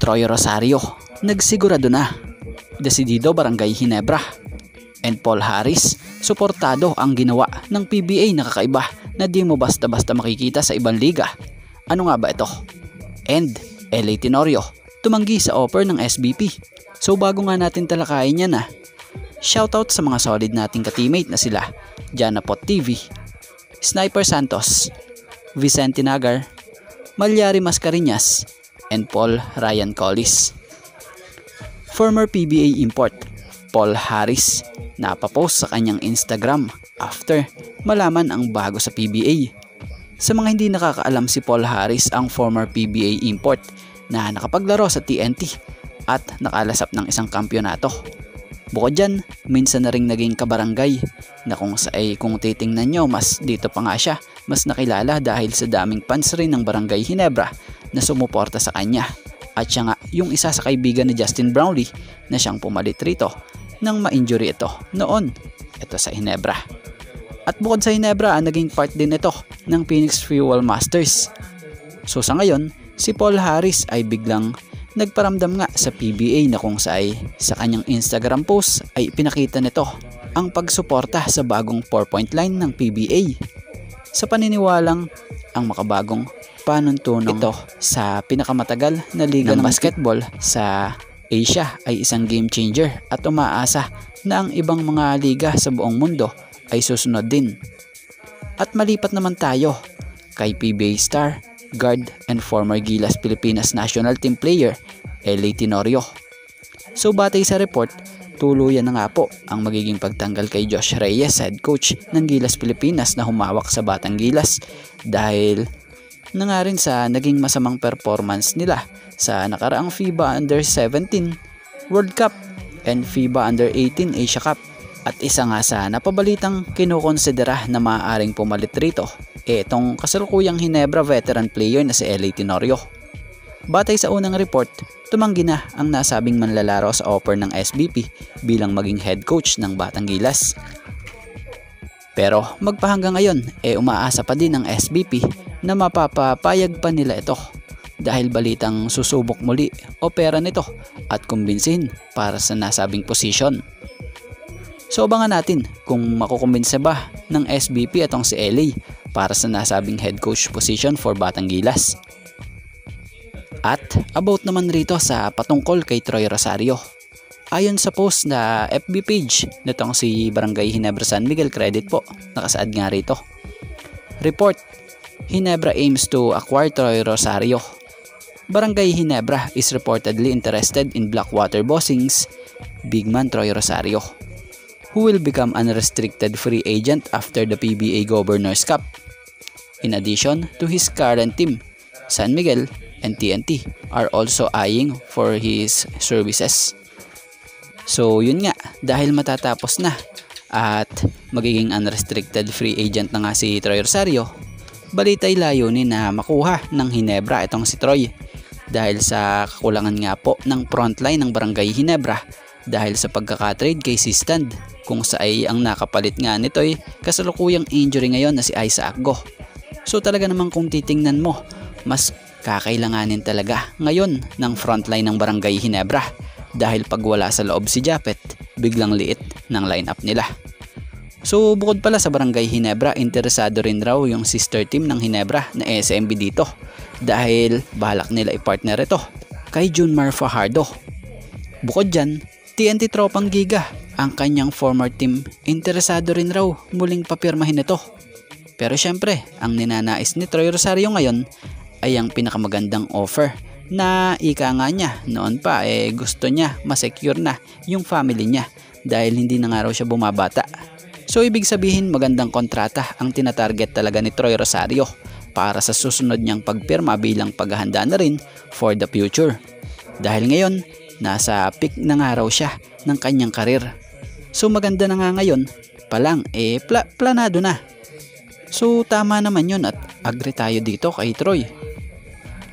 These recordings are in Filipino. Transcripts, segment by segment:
Troy Rosario, nagsigurado na. Desidido Barangay Ginebra. And Paul Harris, suportado ang ginawa ng PBA na kakaiba na di mo basta-basta makikita sa ibang liga. Ano nga ba ito? And LA Tenorio, tumanggi sa offer ng SBP. So bago nga natin talakayin yan shoutout sa mga solid nating ka-teammate na sila Janapot TV, Sniper Santos, Vicente Nagar, Malyari Mascareñas, and Paul Ryan Collis. Former PBA import Paul Harris napapost sa kanyang Instagram after malaman ang bago sa PBA. Sa mga hindi nakakaalam, si Paul Harris ang former PBA import na nakapaglaro sa TNT at nakalasap ng isang kampyonato. Bukod dyan, minsan na ring naging kabarangay na kung titingnan nyo, mas dito pa nga siya mas nakilala dahil sa daming fans rin ng Barangay Ginebra na sumuporta sa kanya. At siya nga yung isa sa kaibigan ni Justin Brownlee na siyang pumalit rito nang ma-injury ito noon sa Ginebra. At bukod sa Ginebra, naging part din ito ng Phoenix Fuel Masters. So sa ngayon, si Paul Harris ay biglang nagparamdam nga sa PBA na kung sa kanyang Instagram post ay pinakita nito ang pagsuporta sa bagong 4-point line ng PBA. Sa paniniwalang ang makabagong panuntunang ito sa pinakamatagal na liga ng basketball sa Asia ay isang game changer at umaasa na ang ibang mga liga sa buong mundo ay susunod din. At malipat naman tayo kay PBA star, guard, and former Gilas Pilipinas national team player LA Tenorio. So batay sa report, tuluyan na nga po ang magiging pagtanggal kay Josh Reyes, head coach ng Gilas Pilipinas na humawak sa Batang Gilas dahil na nga rin sa naging masamang performance nila sa nakaraang FIBA Under-17 World Cup and FIBA Under-18 Asia Cup. At isa nga sa napabalitang kinukonsidera na maaaring pumalit rito itong kasalukuyang Ginebra veteran player na si LA Tenorio. Batay sa unang report, tumanggi na ang nasabing manlalaro sa offer ng SBP bilang maging head coach ng Batang Gilas. Pero magpahanggang ngayon umaasa pa din ang SBP na mapapapayag pa nila ito dahil balitang susubok muli o pera nito at kumbinsihin para sa nasabing posisyon. So abangan natin kung makukumbinse ba ng SBP itong si LA para sa nasabing head coach position for Batang Gilas. At about naman rito sa patungkol kay Troy Rosario. Ayon sa post na FB page nitong si Barangay Ginebra San Miguel, credit po, nakasaad nga rito. Report, Ginebra aims to acquire Troy Rosario. Barangay Ginebra is reportedly interested in Blackwater Bossing's big man Troy Rosario, who will become unrestricted free agent after the PBA Governors Cup. In addition to his current team, San Miguel and TNT are also eyeing for his services. So yun nga, dahil matatapos na at magiging unrestricted free agent na nga si Troy Rosario, balita'y layunin na makuha ng Ginebra itong si Troy dahil sa kakulangan nga po ng frontline ng Barangay Ginebra dahil sa pagkakatrade kay Sistand kung ang nakapalit nga nito ay kasalukuyang injury ngayon na si Isaac Go. So talaga naman kung titingnan mo, mas kakailanganin talaga ngayon ng frontline ng Barangay Ginebra dahil pag wala sa loob si Japet, biglang liit ng lineup nila. So bukod pala sa Barangay Ginebra, interesado rin raw yung sister team ng Ginebra na SMB dito dahil balak nila i-partner ito kay Junmar Fajardo. Bukod dyan, TNT Tropang Giga, ang kanyang former team, interesado rin raw muling papirmahin ito. Pero syempre, ang ninanais ni Troy Rosario ngayon ay ang pinakamagandang offer na ika nga niya noon pa gusto niya masecure na yung family niya dahil hindi na nga raw siya bumabata. So ibig sabihin magandang kontrata ang tinatarget talaga ni Troy Rosario para sa susunod niyang pagpirma bilang paghahanda na rin for the future. Dahil ngayon, nasa peak na nga raw siya ng kanyang karir. So maganda na nga ngayon pa lang planado na. So tama naman yun at agree tayo dito kay Troy.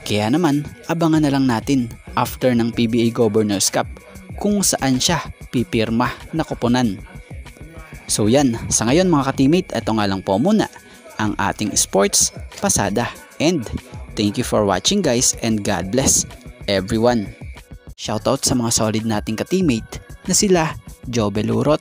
Kaya naman, abangan na lang natin after ng PBA Governors Cup kung saan siya pipirma na kuponan. So yan, sa ngayon mga ka-teammate, ito nga lang po muna ang ating sports pasada. And thank you for watching guys and God bless. everyone. Shoutout sa mga solid nating ka-teammate na sila Joe Belurot,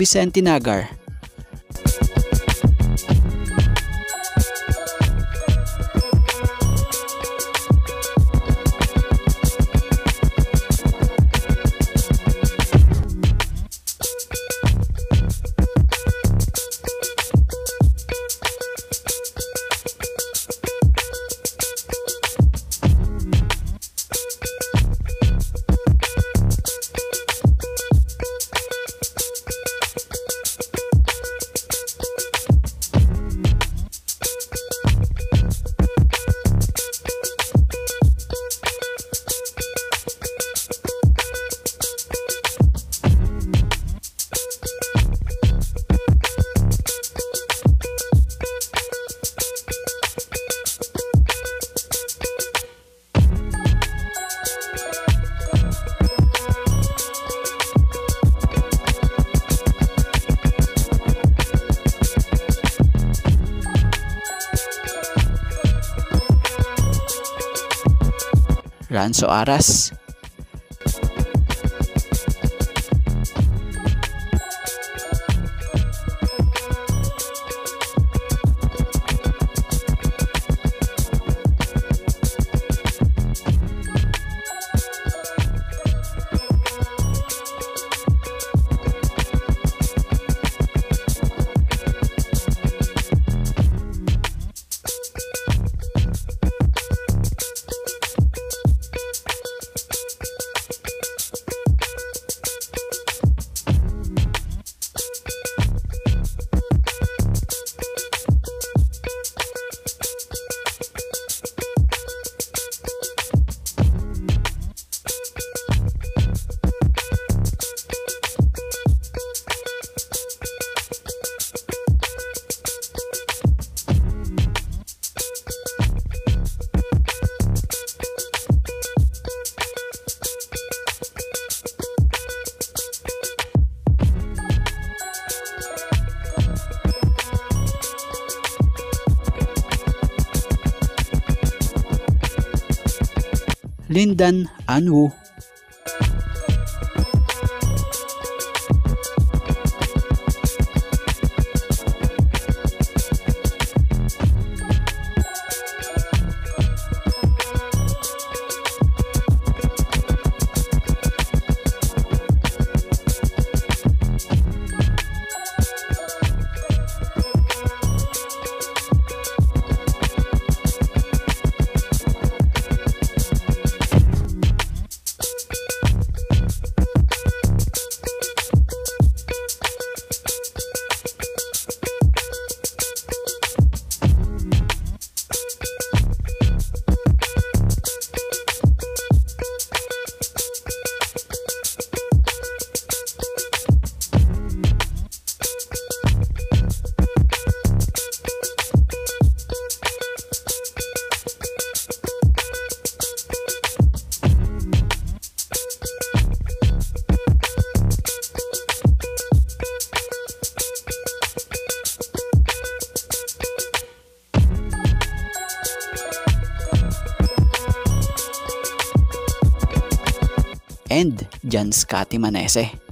Vicente Nagar, Ranzo Aras, Lindan Anwu, and Jan Scotty Manese.